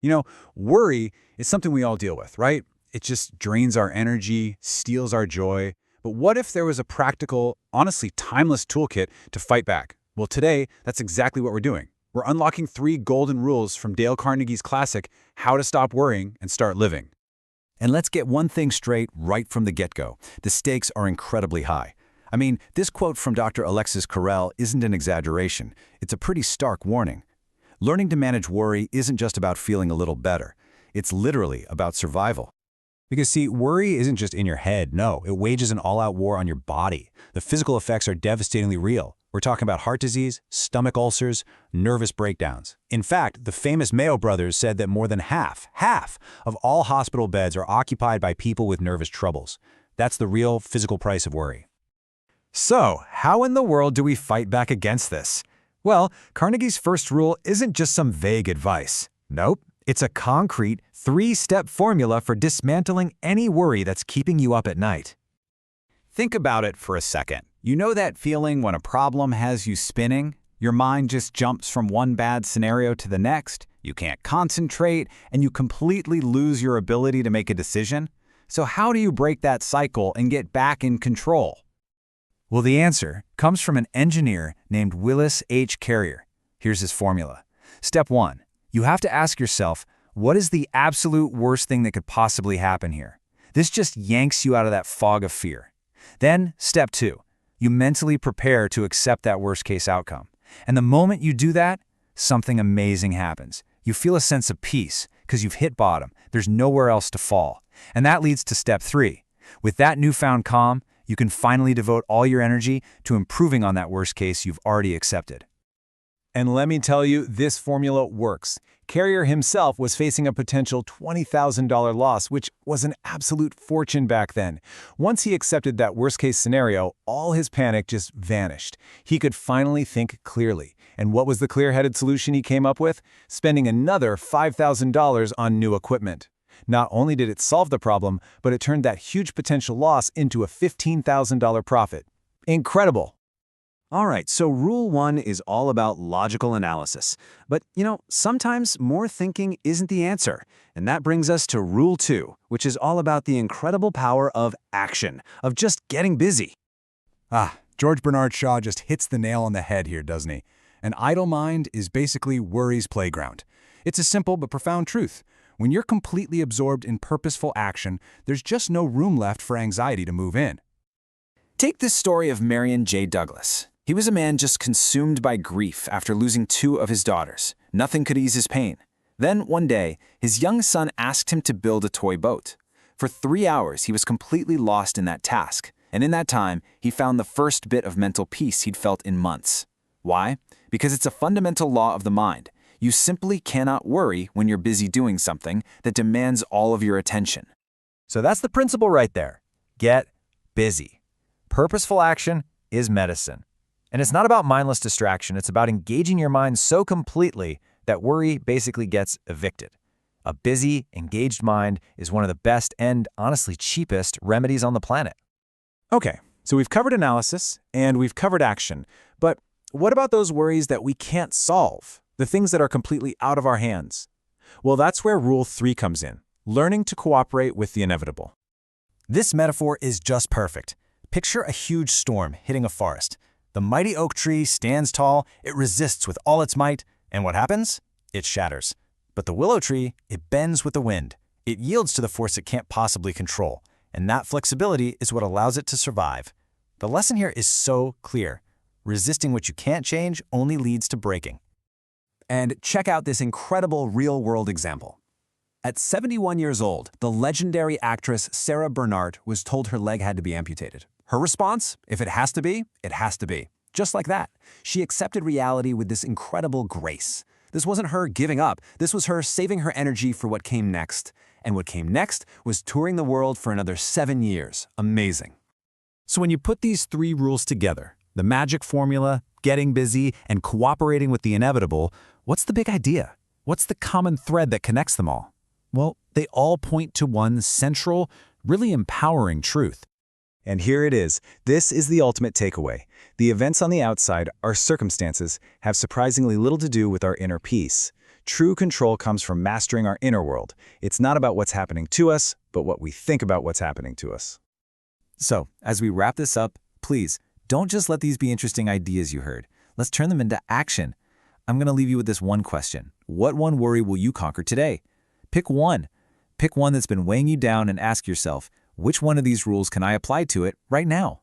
You know, worry is something we all deal with, right? It just drains our energy, steals our joy. But what if there was a practical, honestly timeless toolkit to fight back? Well, today, that's exactly what we're doing. We're unlocking 3 golden rules from Dale Carnegie's classic, How to Stop Worrying and Start Living. And let's get one thing straight right from the get-go. The stakes are incredibly high. I mean, this quote from Dr. Alexis Carrel isn't an exaggeration. It's a pretty stark warning. Learning to manage worry isn't just about feeling a little better. It's literally about survival. Because see, worry isn't just in your head, no, it wages an all-out war on your body. The physical effects are devastatingly real. We're talking about heart disease, stomach ulcers, nervous breakdowns. In fact, the famous Mayo brothers said that more than half of all hospital beds are occupied by people with nervous troubles. That's the real physical price of worry. So, how in the world do we fight back against this? Well, Carnegie's first rule isn't just some vague advice. Nope, it's a concrete, 3-step formula for dismantling any worry that's keeping you up at night. Think about it for a second. You know that feeling when a problem has you spinning? Your mind just jumps from one bad scenario to the next, you can't concentrate, and you completely lose your ability to make a decision? So how do you break that cycle and get back in control? Well, the answer comes from an engineer named Willis H. Carrier. Here's his formula. Step 1. You have to ask yourself, what is the absolute worst thing that could possibly happen here? This just yanks you out of that fog of fear. Then, step 2. You mentally prepare to accept that worst-case outcome. And the moment you do that, something amazing happens. You feel a sense of peace because you've hit bottom. There's nowhere else to fall. And that leads to step 3. With that newfound calm, you can finally devote all your energy to improving on that worst case you've already accepted. And let me tell you, this formula works. Carrier himself was facing a potential $20,000 loss, which was an absolute fortune back then. Once he accepted that worst-case scenario, all his panic just vanished. He could finally think clearly. And what was the clear-headed solution he came up with? Spending another $5,000 on new equipment. Not only did it solve the problem, but it turned that huge potential loss into a $15,000 profit. Incredible! All right, so rule 1 is all about logical analysis. But, sometimes more thinking isn't the answer. And that brings us to rule 2, which is all about the incredible power of action, of just getting busy. George Bernard Shaw just hits the nail on the head here, doesn't he? An idle mind is basically worry's playground. It's a simple but profound truth. When you're completely absorbed in purposeful action, there's just no room left for anxiety to move in. Take this story of Marion J. Douglas. He was a man just consumed by grief after losing 2 of his daughters. Nothing could ease his pain. Then, one day, his young son asked him to build a toy boat. For 3 hours, he was completely lost in that task. And in that time, he found the first bit of mental peace he'd felt in months. Why? Because it's a fundamental law of the mind. You simply cannot worry when you're busy doing something that demands all of your attention. So that's the principle right there. Get busy. Purposeful action is medicine. And it's not about mindless distraction, it's about engaging your mind so completely that worry basically gets evicted. A busy, engaged mind is one of the best and, honestly, cheapest remedies on the planet. Okay, so we've covered analysis and we've covered action. But what about those worries that we can't solve? The things that are completely out of our hands? Well, that's where rule 3 comes in, learning to cooperate with the inevitable. This metaphor is just perfect. Picture a huge storm hitting a forest. The mighty oak tree stands tall, it resists with all its might, and what happens? It shatters. But the willow tree, it bends with the wind. It yields to the force it can't possibly control, and that flexibility is what allows it to survive. The lesson here is so clear. Resisting what you can't change only leads to breaking. And check out this incredible real-world example. At 71 years old, the legendary actress Sarah Bernhardt was told her leg had to be amputated. Her response? If it has to be, it has to be. Just like that. She accepted reality with this incredible grace. This wasn't her giving up. This was her saving her energy for what came next. And what came next was touring the world for another 7 years. Amazing. So when you put these 3 rules together, the magic formula, getting busy, and cooperating with the inevitable, what's the big idea? What's the common thread that connects them all? Well, they all point to one central, really empowering truth. And here it is. This is the ultimate takeaway. The events on the outside, our circumstances, have surprisingly little to do with our inner peace. True control comes from mastering our inner world. It's not about what's happening to us, but what we think about what's happening to us. So, as we wrap this up, please, don't just let these be interesting ideas you heard. Let's turn them into action. I'm going to leave you with this one question. What one worry will you conquer today? Pick one. Pick one that's been weighing you down and ask yourself, which one of these rules can I apply to it right now?